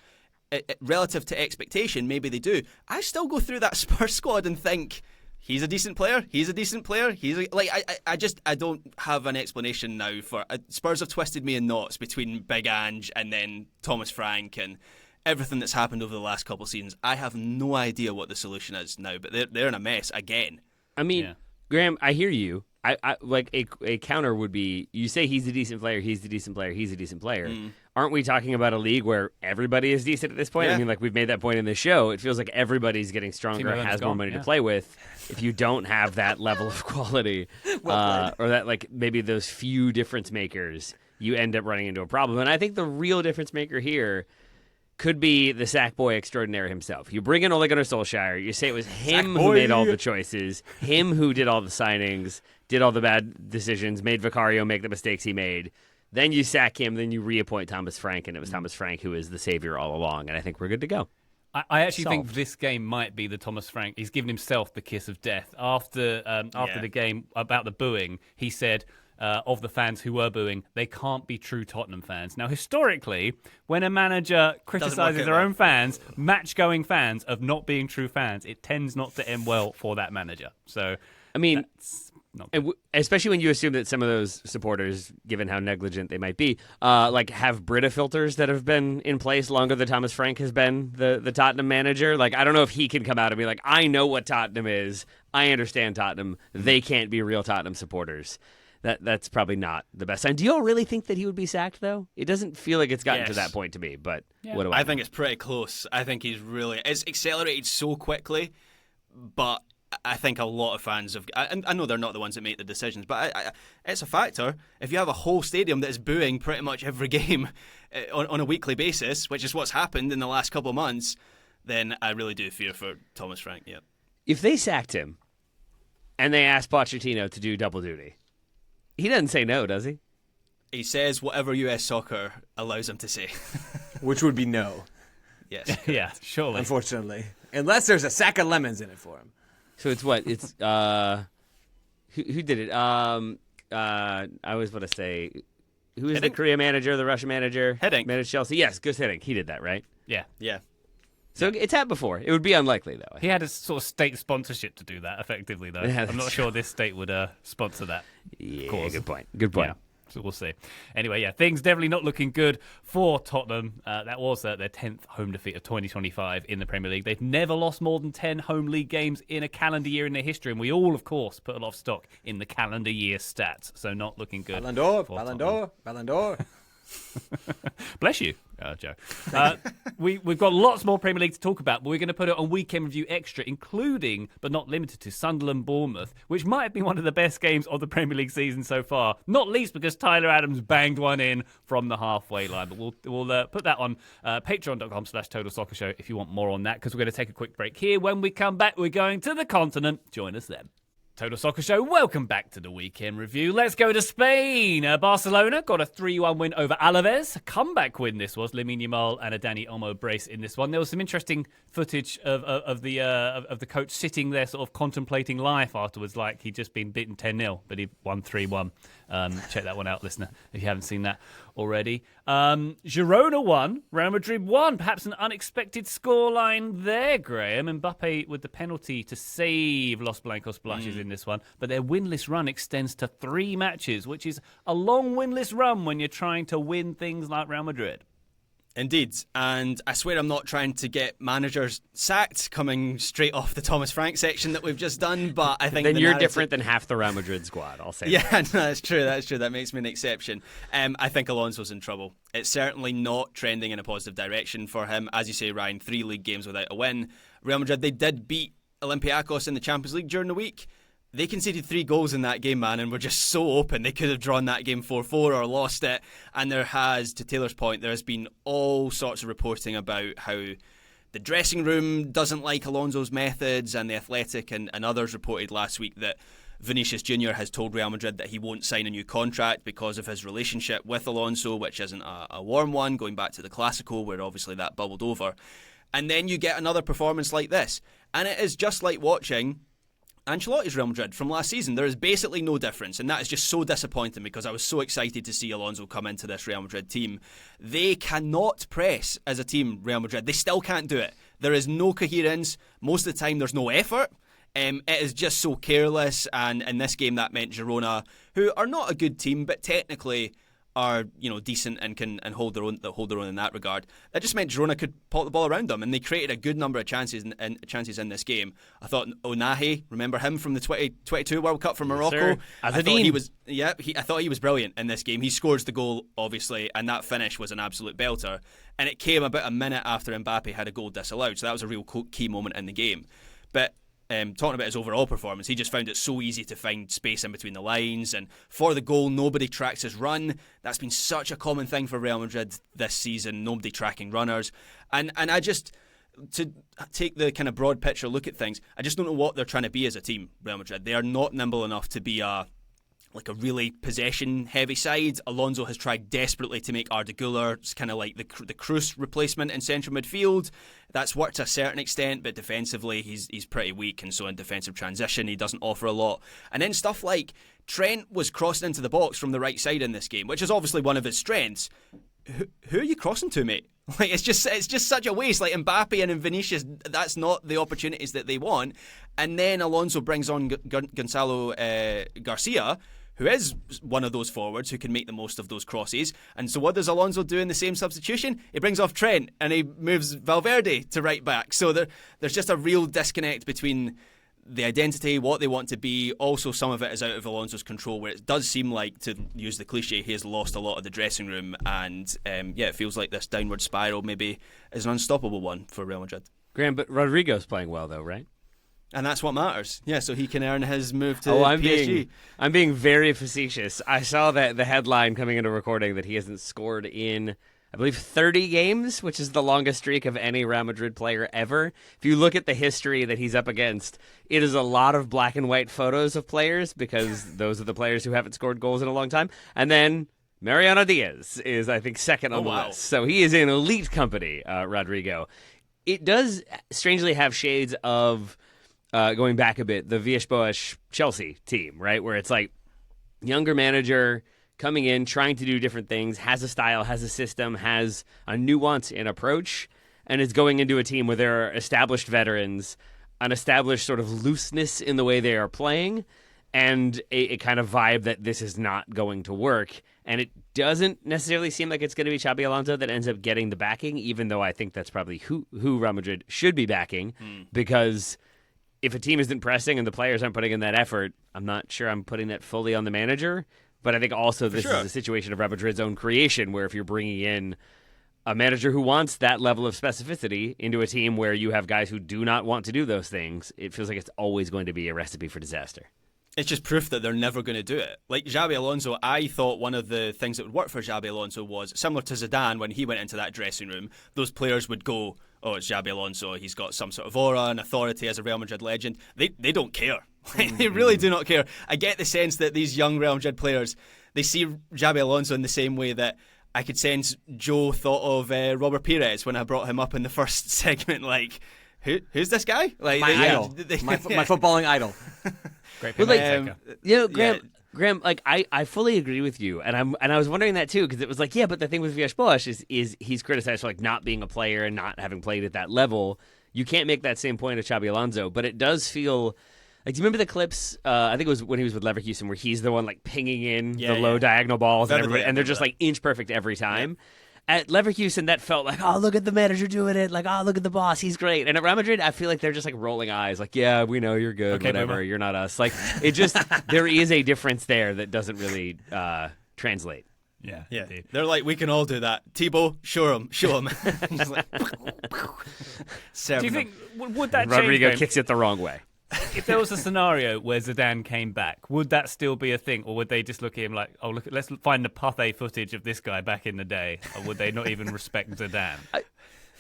relative to expectation, maybe they do. I still go through that Spurs squad and think, he's a decent player. He's a decent player. I don't have an explanation now for Spurs have twisted me in knots between Big Ange and then Thomas Frank and everything that's happened over the last couple of seasons. I have no idea what the solution is now, but they're in a mess again. I mean, Graham, I hear you. I like a counter would be, you say he's a decent player, he's a decent player, he's a decent player. Aren't we talking about a league where everybody is decent at this point? Yeah. I mean, like, we've made that point in the show. It feels like everybody's getting stronger, has more money to play with. If you don't have that level of quality, or that, like, maybe those few difference makers, you end up running into a problem. And I think the real difference maker here could be the sack boy extraordinaire himself. You bring in Ole Gunnar Solskjaer, you say it was him who made all the choices, him who did all the signings, did all the bad decisions, made Vicario make the mistakes he made. Then you sack him, then you reappoint Thomas Frank, and it was Thomas Frank who is the savior all along, and I think we're good to go. I actually think this game might be the Thomas Frank. He's given himself the kiss of death. After the game about the booing, he said, of the fans who were booing, they can't be true Tottenham fans. Now, historically, when a manager criticises their own fans, match-going fans, of not being true fans, it tends not to end well for that manager. So, I mean, especially when you assume that some of those supporters, given how negligent they might be, like have Brita filters that have been in place longer than Thomas Frank has been the Tottenham manager. Like, I don't know if he can come out and be like, I know what Tottenham is. I understand Tottenham. They can't be real Tottenham supporters. That's probably not the best sign. Do you all really think that he would be sacked, though? It doesn't feel like it's gotten to that point to me, but what do I know? think it's pretty close. I think it's accelerated so quickly, but I think a lot of fans have. I know they're not the ones that make the decisions, but it's a factor. If you have a whole stadium that is booing pretty much every game on a weekly basis, which is what's happened in the last couple of months, then I really do fear for Thomas Frank. Yeah. If they sacked him and they asked Pochettino to do double duty, he doesn't say no, does he? He says whatever US soccer allows him to say. Which would be no. Yes. Yeah, surely. Unfortunately. Unless there's a sack of lemons in it for him. So it's what? It's who did it? I was about to say, who is the Korea manager, the Russian manager? Hiddink. Managed Chelsea. Yes, Gus Hiddink. He did that, right? Yeah. Yeah. So it's happened before. It would be unlikely, though. He had a sort of state sponsorship to do that, effectively, though. Yeah, I'm not sure this state would sponsor that. Yeah, cause. good point. Good point. So we'll see. Anyway, yeah, things definitely not looking good for Tottenham. That was their 10th home defeat of 2025 in the Premier League. They've never lost more than 10 home league games in a calendar year in their history, and we all, of course, put a lot of stock in the calendar year stats. So not looking good. Ballon d'Or. Bless you, Joe. We've got lots more Premier League to talk about, but we're going to put it on Weekend Review Extra, including, but not limited to, Sunderland-Bournemouth, which might have been one of the best games of the Premier League season so far, not least because Tyler Adams banged one in from the halfway line. But we'll put that on patreon.com/Total Soccer Show if you want more on that, because we're going to take a quick break here. When we come back, we're going to the continent. Join us then. Total Soccer Show, welcome back to the Weekend Review. Let's go to Spain. Barcelona got a 3-1 win over Alaves. A comeback win this was. Lamine Yamal and a Dani Olmo brace in this one. There was some interesting footage of the coach sitting there sort of contemplating life afterwards, like he'd just been beaten 10-0, but he won 3-1. Check that one out, listener, if you haven't seen that already. Girona won, Real Madrid won. Perhaps an unexpected scoreline there, Graham. Mbappe with the penalty to save Los Blancos blushes in this one. But their winless run extends to 3 matches, which is a long winless run when you're trying to win things like Real Madrid. Indeed, and I swear I'm not trying to get managers sacked coming straight off the Thomas Frank section that we've just done, but I think then you're different than half the Real Madrid squad, I'll say. Yeah, no, that's true, that makes me an exception. I think Alonso's in trouble. It's certainly not trending in a positive direction for him. As you say, Ryan, 3 league games without a win. Real Madrid, they did beat Olympiacos in the Champions League during the week. They conceded 3 goals in that game, man, and were just so open. They could have drawn that game 4-4 or lost it. And there has, to Taylor's point, there has been all sorts of reporting about how the dressing room doesn't like Alonso's methods, and The Athletic and others reported last week that Vinicius Jr. has told Real Madrid that he won't sign a new contract because of his relationship with Alonso, which isn't a warm one, going back to the Clásico, where obviously that bubbled over. And then you get another performance like this. And it is just like watching Ancelotti's Real Madrid from last season. There is basically no difference, and that is just so disappointing because I was so excited to see Alonso come into this Real Madrid team. They cannot press as a team, Real Madrid. They still can't do it. There is no coherence. Most of the time there's no effort. It is just so careless, and in this game that meant Girona, who are not a good team, but technically are, you know, decent and can hold their own in that regard. That just meant Girona could pop the ball around them, and they created a good number of chances in this game. I thought Onahi, remember him from the 2022 World Cup from Morocco? I thought he was brilliant in this game. He scores the goal, obviously, and that finish was an absolute belter. And it came about a minute after Mbappe had a goal disallowed, so that was a real key moment in the game. But talking about his overall performance, he just found it so easy to find space in between the lines, and for the goal, nobody tracks his run. That's been such a common thing for Real Madrid this season, nobody tracking runners. And I just, to take the kind of broad picture look at things, I just don't know what they're trying to be as a team, Real Madrid. They are not nimble enough to be a really possession-heavy side. Alonso has tried desperately to make Arda Güler kind of like the Kroos replacement in central midfield. That's worked to a certain extent, but defensively he's pretty weak, and so in defensive transition he doesn't offer a lot. And then stuff like Trent was crossing into the box from the right side in this game, which is obviously one of his strengths. Who are you crossing to, mate? Like, it's just such a waste. Like Mbappe and Vinicius, that's not the opportunities that they want. And then Alonso brings on Gonzalo Garcia, who is one of those forwards who can make the most of those crosses. And so what does Alonso do in the same substitution? He brings off Trent and he moves Valverde to right back. So there's just a real disconnect between the identity, what they want to be. Also, some of it is out of Alonso's control, where it does seem like, to use the cliche, he has lost a lot of the dressing room. And it feels like this downward spiral maybe is an unstoppable one for Real Madrid. Graham, but Rodrigo's playing well though, right? And that's what matters. Yeah, so he can earn his move to PSG. I'm being very facetious. I saw that the headline coming into recording that he hasn't scored in, I believe, 30 games, which is the longest streak of any Real Madrid player ever. If you look at the history that he's up against, it is a lot of black and white photos of players, because those are the players who haven't scored goals in a long time. And then Mariano Diaz is, I think, second on the list. So he is in elite company, Rodrigo. It does strangely have shades of, going back a bit, the Villas-Boas Chelsea team, right? Where it's like younger manager coming in, trying to do different things, has a style, has a system, has a nuance in approach, and is going into a team where there are established veterans, an established sort of looseness in the way they are playing, and a kind of vibe that this is not going to work. And it doesn't necessarily seem like it's going to be Xabi Alonso that ends up getting the backing, even though I think that's probably who Real Madrid should be backing, because if a team isn't pressing and the players aren't putting in that effort, I'm not sure I'm putting that fully on the manager. But I think also this is a situation of Real Madrid's own creation, where if you're bringing in a manager who wants that level of specificity into a team where you have guys who do not want to do those things, it feels like it's always going to be a recipe for disaster. It's just proof that they're never going to do it. Like Xabi Alonso, I thought one of the things that would work for Xabi Alonso was similar to Zidane when he went into that dressing room. Those players would go, "Oh, it's Xabi Alonso. He's got some sort of aura and authority as a Real Madrid legend." They don't care. They really do not care. I get the sense that these young Real Madrid players, they see Xabi Alonso in the same way that I could sense Joe thought of Robert Pires when I brought him up in the first segment. Like, who's this guy? Like My idol. My footballing idol. Great. Graham, like I fully agree with you, and I was wondering that too, because it was like, yeah, but the thing with Villas-Boas is he's criticized for like not being a player and not having played at that level. You can't make that same point of Xabi Alonso, but it does feel like, do you remember the clips? I think it was when he was with Leverkusen, where he's the one like pinging in the low diagonal balls, and everybody, and they're just like inch perfect every time. Yeah. At Leverkusen, that felt like, oh, look at the manager doing it. Like, oh, look at the boss. He's great. And at Real Madrid, I feel like they're just like rolling eyes. Like, yeah, we know you're good. Okay, whatever. Boomer. You're not us. Like, it just, there is a difference there that doesn't really translate. Yeah. Indeed. They're like, we can all do that. Thibaut, show him. Just like, do you think, would that change? Rodrigo kicks it the wrong way. If there was a scenario where Zidane came back, would that still be a thing, or would they just look at him like, "Oh, look, let's find the Pathé footage of this guy back in the day," or would they not even respect Zidane?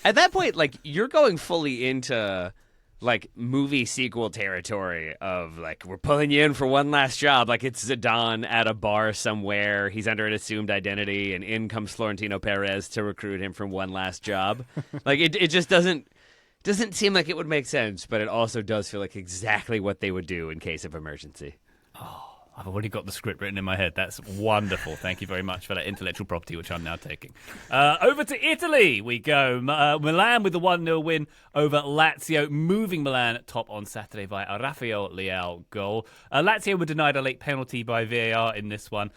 At that point, like, you're going fully into like movie sequel territory of like, we're pulling you in for one last job, like it's Zidane at a bar somewhere, he's under an assumed identity, and in comes Florentino Perez to recruit him for one last job. Like it just doesn't seem like it would make sense, but it also does feel like exactly what they would do in case of emergency. Oh, I've already got the script written in my head. That's wonderful. Thank you very much for that intellectual property, which I'm now taking. Over to Italy we go. Milan with the 1-0 win over Lazio, moving Milan top on Saturday via a Rafael Leao goal. Lazio were denied a late penalty by VAR in this one.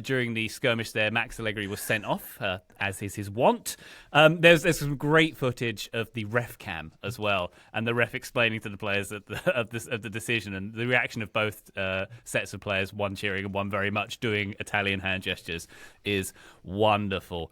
During the skirmish there, Max Allegri was sent off, as is his wont. There's some great footage of the ref cam as well, and the ref explaining to the players of the decision, and the reaction of both sets of players, one cheering and one very much doing Italian hand gestures, is wonderful.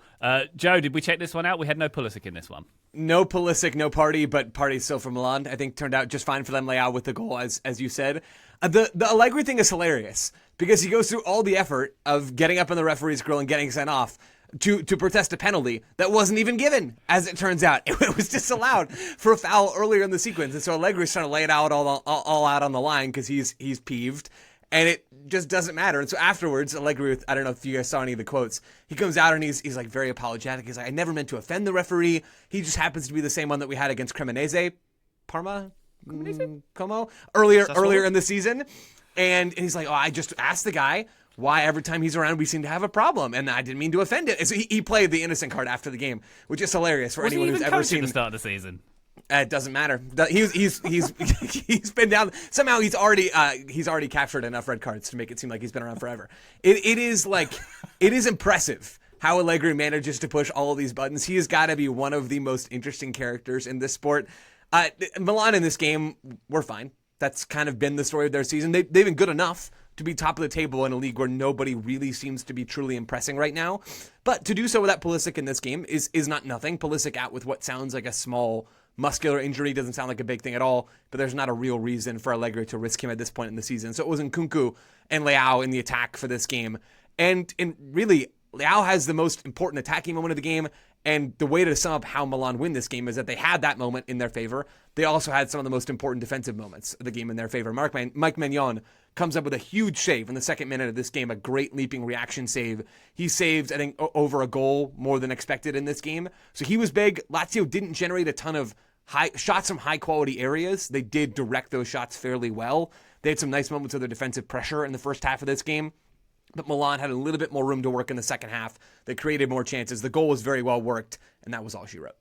Joe, did we check this one out? We had no Pulisic in this one. No Pulisic, no Party, but Party's still for Milan. I think turned out just fine for them. Leao with the goal, as you said. The Allegri thing is hilarious because he goes through all the effort of getting up in the referee's grill and getting sent off to protest a penalty that wasn't even given, as it turns out. It was disallowed for a foul earlier in the sequence. And so Allegri's trying to lay it out all out on the line because he's peeved. And it just doesn't matter. And so afterwards, Allegri, I don't know if you guys saw any of the quotes, he comes out and he's like very apologetic. He's like, I never meant to offend the referee. He just happens to be the same one that we had against Cremonese. Como? Earlier in the season. And he's like, oh, I just asked the guy why every time he's around we seem to have a problem, and I didn't mean to offend it. And so he played the innocent card after the game, which is hilarious for anyone who's ever seen the start of the season. It doesn't matter. He's been down. Somehow he's already captured enough red cards to make it seem like he's been around forever. It is impressive how Allegri manages to push all of these buttons. He has got to be one of the most interesting characters in this sport. Milan in this game were fine. That's kind of been the story of their season. They've been good enough to be top of the table in a league where nobody really seems to be truly impressing right now. But to do so without Pulisic in this game is not nothing. Pulisic out with what sounds like a small muscular injury, doesn't sound like a big thing at all, but there's not a real reason for Allegri to risk him at this point in the season. So it was Nkunku and Leao in the attack for this game. And really, Leao has the most important attacking moment of the game, and the way to sum up how Milan win this game is that they had that moment in their favor. They also had some of the most important defensive moments of the game in their favor. Mike Maignan comes up with a huge save in the second minute of this game, a great leaping reaction save. He saved, I think, over a goal more than expected in this game. So he was big. Lazio didn't generate a ton of shots from high-quality areas. They did direct those shots fairly well. They had some nice moments of their defensive pressure in the first half of this game. But Milan had a little bit more room to work in the second half. They created more chances. The goal was very well worked, and that was all she wrote.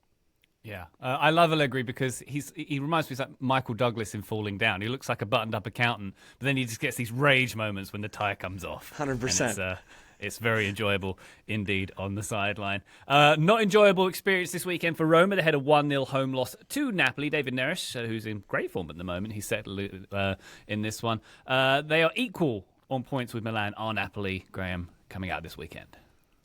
Yeah, I love Allegri because he reminds me of like Michael Douglas in Falling Down. He looks like a buttoned-up accountant, but then he just gets these rage moments when the tie comes off. 100%. It's very enjoyable indeed on the sideline. Not enjoyable experience this weekend for Roma. They had a 1-0 home loss to Napoli. David Neres, who's in great form at the moment, he's settled in this one. They are equal on points with Milan, are Napoli, Graham, coming out this weekend.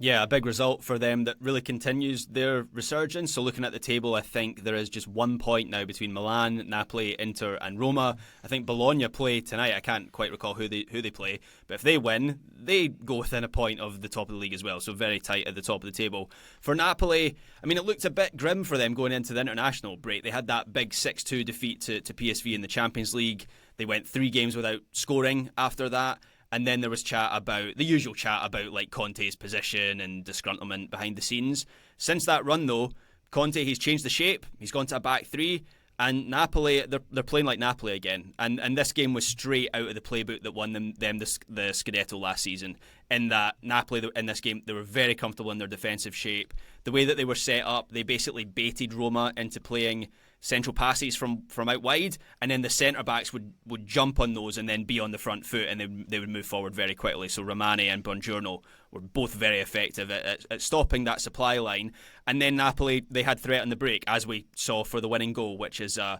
Yeah, a big result for them that really continues their resurgence. So looking at the table, I think there is just 1 point now between Milan, Napoli, Inter and Roma. I think Bologna play tonight. I can't quite recall who they play. But if they win, they go within a point of the top of the league as well. So very tight at the top of the table. For Napoli, I mean, it looked a bit grim for them going into the international break. They had that big 6-2 defeat to PSV in the Champions League. They went 3 games without scoring after that. And then there was the usual chat about like Conte's position and disgruntlement behind the scenes. Since that run though, Conte, he's changed the shape. He's gone to a back 3. And Napoli, they're playing like Napoli again. And this game was straight out of the playbook that won them the Scudetto last season. In that Napoli, in this game, they were very comfortable in their defensive shape. The way that they were set up, they basically baited Roma into playing central passes from out wide, and then the centre-backs would jump on those and then be on the front foot, and they would move forward very quickly. So Romani and Buongiorno were both very effective at stopping that supply line. And then Napoli, they had threat on the break, as we saw for the winning goal, which is a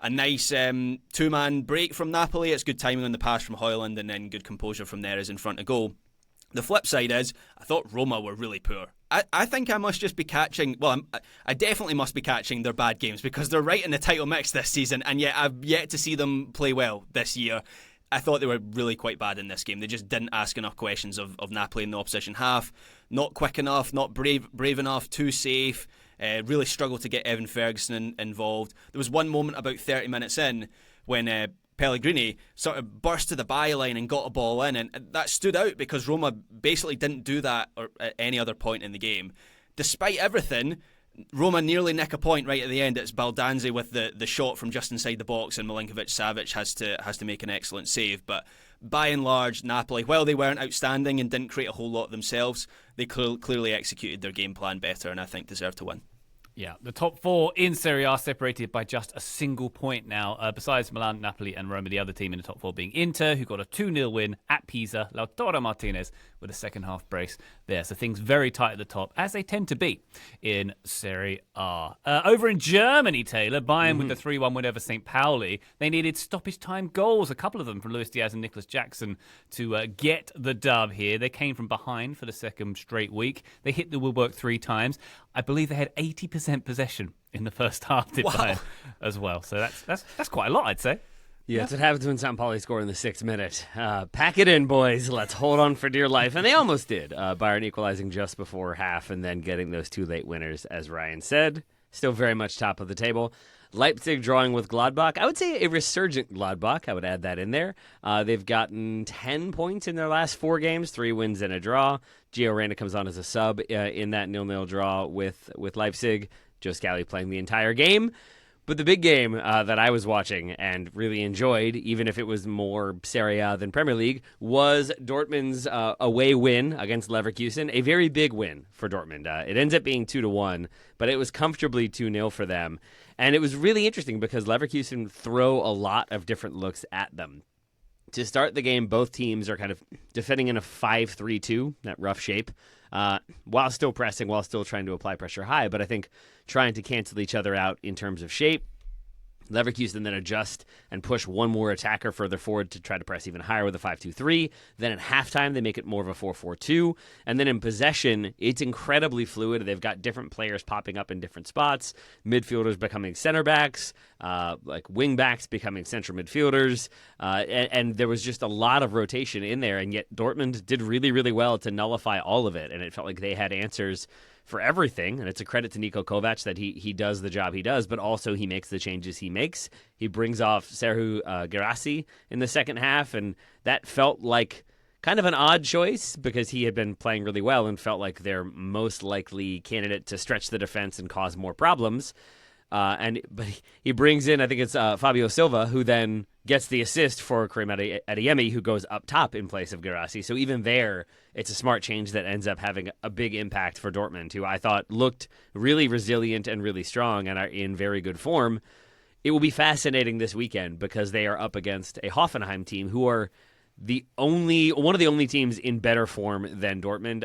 nice two-man break from Napoli. It's good timing on the pass from Højlund, and then good composure from Neres in front of goal. The flip side is, I thought Roma were really poor. I think I must just be catching, I definitely must be catching their bad games because they're right in the title mix this season, and yet I've yet to see them play well this year. I thought they were really quite bad in this game. They just didn't ask enough questions of Napoli in the opposition half. Not quick enough, not brave enough, too safe. Really struggled to get Evan Ferguson involved. There was one moment about 30 minutes in when Pellegrini sort of burst to the byline and got a ball in, and that stood out because Roma basically didn't do that at any other point in the game. Despite everything, Roma nearly nick a point right at the end. It's Baldanzi with the shot from just inside the box, and Milinkovic-Savic has to make an excellent save. But by and large, Napoli, while they weren't outstanding and didn't create a whole lot themselves, they clearly executed their game plan better, and I think deserved to win. Yeah, the top 4 in Serie A separated by just a single point now. Besides Milan, Napoli and Roma, the other team in the top 4 being Inter, who got a 2-0 win at Pisa. Lautaro Martinez with a second half brace there. So things very tight at the top, as they tend to be in Serie A. Over in Germany, Taylor, Bayern with the 3-1 win over St. Pauli. They needed stoppage time goals, a couple of them from Luis Diaz and Nicolas Jackson, to get the dub here. They came from behind for the second straight week. They hit the woodwork 3 times. I believe they had 80% possession in the first half, did Bayern as well. So that's quite a lot, I'd say. Yeah, that's what happens when St. Pauli score in the 6th minute. Pack it in, boys. Let's hold on for dear life. And they almost did. Bayern equalizing just before half and then getting those 2 late winners, as Ryan said. Still very much top of the table. Leipzig drawing with Gladbach. I would say a resurgent Gladbach. I would add that in there. They've gotten 10 points in their last 4 games, 3 wins and a draw. Gio Reyna comes on as a sub in that 0-0 draw with Leipzig. Joe Scally playing the entire game. But the big game that I was watching and really enjoyed, even if it was more Serie A than Premier League, was Dortmund's away win against Leverkusen. A very big win for Dortmund. It ends up being 2-1, but it was comfortably 2-0 for them. And it was really interesting because Leverkusen throw a lot of different looks at them. To start the game, both teams are kind of defending in a 5-3-2, that rough shape, while still pressing, while still trying to apply pressure high. But I think trying to cancel each other out in terms of shape. Leverkusen then adjust and push one more attacker further forward to try to press even higher with a 5-2-3. Then at halftime, they make it more of a 4-4-2. And then in possession, it's incredibly fluid. They've got different players popping up in different spots. Midfielders becoming center backs, like wing backs becoming central midfielders. And there was just a lot of rotation in there. And yet Dortmund did really, really well to nullify all of it. And it felt like they had answers for everything, and it's a credit to Niko Kovac that he does the job he does, but also he makes the changes he makes. He brings off Serhou Guirassy in the second half, and that felt like kind of an odd choice because he had been playing really well and felt like their most likely candidate to stretch the defense and cause more problems. But he brings in, I think it's Fabio Silva, who then gets the assist for Karim Adeyemi, who goes up top in place of Guirassy. So even there, it's a smart change that ends up having a big impact for Dortmund, who I thought looked really resilient and really strong and are in very good form. It will be fascinating this weekend because they are up against a Hoffenheim team who are one of the only teams in better form than Dortmund.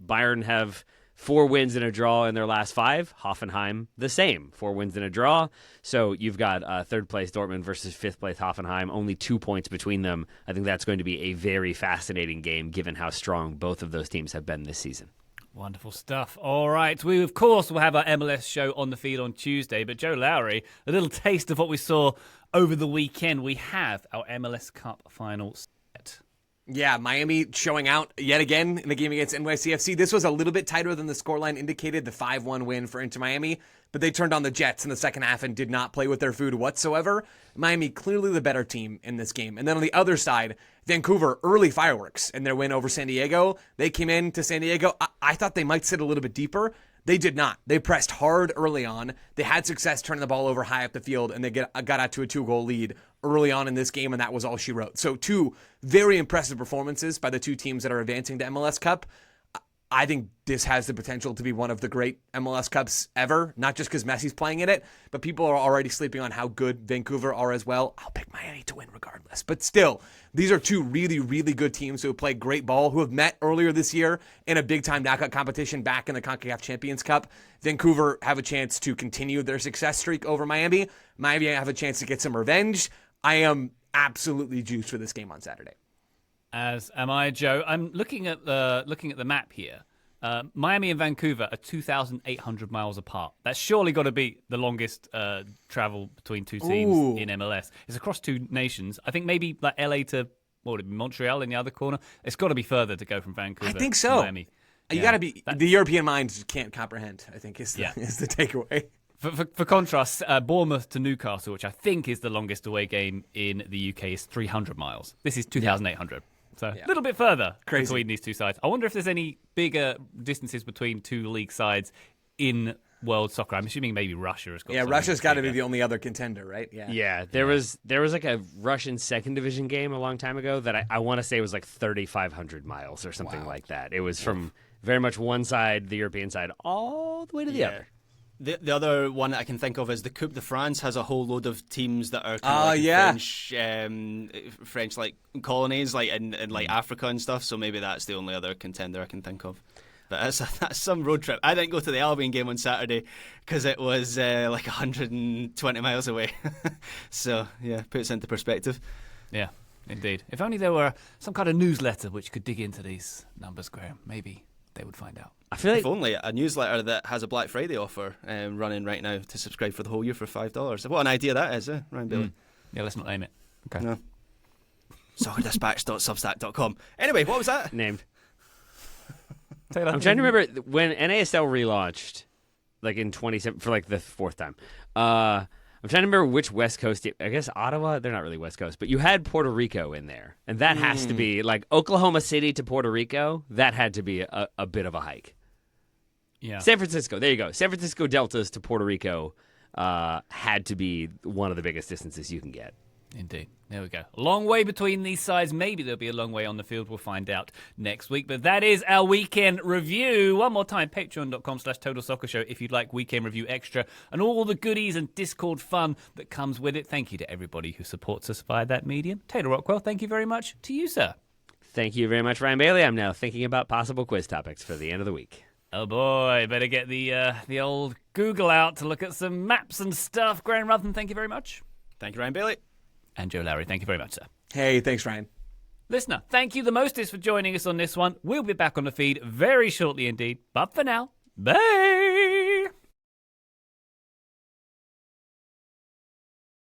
Bayern have 4 wins and a draw in their last 5. Hoffenheim, the same. 4 wins and a draw. So you've got third place Dortmund versus fifth place Hoffenheim, only 2 points between them. I think that's going to be a very fascinating game given how strong both of those teams have been this season. Wonderful stuff. All right. We, of course, will have our MLS show on the feed on Tuesday. But Joe Lowry, a little taste of what we saw over the weekend. We have our MLS Cup final set. Yeah, Miami showing out yet again in the game against NYCFC. This was a little bit tighter than the scoreline indicated, the 5-1 win for Inter Miami, but they turned on the Jets in the second half and did not play with their food whatsoever. Miami clearly the better team in this game. And then on the other side, Vancouver, early fireworks in their win over San Diego. They came into San Diego. I thought they might sit a little bit deeper. They did not. They pressed hard early on. They had success turning the ball over high up the field, and they got out to a 2-goal lead early on in this game, and that was all she wrote. So 2 very impressive performances by the 2 teams that are advancing to MLS Cup. I think this has the potential to be one of the great MLS Cups ever, not just because Messi's playing in it, but people are already sleeping on how good Vancouver are as well. I'll pick Miami to win regardless. But still, these are 2 really, really good teams who have played great ball, who have met earlier this year in a big-time knockout competition back in the CONCACAF Champions Cup. Vancouver have a chance to continue their success streak over Miami. Miami have a chance to get some revenge. I am absolutely juiced for this game on Saturday. As am I, Joe. I'm looking at the map here. Miami and Vancouver are 2,800 miles apart. That's surely got to be the longest travel between 2 teams in MLS. It's across 2 nations. I think maybe like LA to what would it be, Montreal in the other corner. It's got to be further to go from Vancouver. I think so. To Miami. You got to be the European mind can't comprehend. I think is the takeaway. For contrast, Bournemouth to Newcastle, which I think is the longest away game in the UK, is 300 miles. This is 2,800. So a little bit further between these 2 sides. I wonder if there's any bigger distances between 2 league sides in world soccer. I'm assuming maybe Russia has got. Yeah, Russia's got to be the only other contender, right? Yeah. There was like a Russian second division game a long time ago that I want to say was like 3,500 miles or something like that. It was from very much one side, the European side, all the way to the other. The other one that I can think of is the Coupe de France has a whole load of teams that are kind of French like colonies, like in like Africa and stuff. So maybe that's the only other contender I can think of. But that's some road trip. I didn't go to the Albion game on Saturday because it was like 120 miles away. So yeah, puts into perspective. Yeah, indeed. If only there were some kind of newsletter which could dig into these numbers, Graham. Maybe they would find out. I feel like if only a newsletter that has a Black Friday offer running right now to subscribe for the whole year for $5. What an idea that is, Ryan Bailey. Yeah, let's not name it. Okay. No. SoccerDispatch.substack.com. Anyway, what was that? Named. Taylor. I'm trying to remember when NASL relaunched, like in 2017 for like the 4th time. I'm trying to remember which West Coast. I guess Ottawa. They're not really West Coast, but you had Puerto Rico in there, and that has to be like Oklahoma City to Puerto Rico. That had to be a bit of a hike. Yeah. San Francisco. There you go. San Francisco Deltas to Puerto Rico had to be one of the biggest distances you can get. Indeed. There we go. A long way between these sides. Maybe there'll be a long way on the field. We'll find out next week. But that is our weekend review. One more time, patreon.com/Total Soccer Show if you'd like weekend review extra and all the goodies and Discord fun that comes with it. Thank you to everybody who supports us via that medium. Taylor Rockwell, thank you very much to you, sir. Thank you very much, Ryan Bailey. I'm now thinking about possible quiz topics for the end of the week. Oh boy, better get the old Google out to look at some maps and stuff. Graham Rutherford, thank you very much. Thank you, Ryan Bailey. And Joe Lowry, thank you very much, sir. Hey, thanks, Ryan. Listener, thank you the mostest for joining us on this one. We'll be back on the feed very shortly indeed. But for now, bye.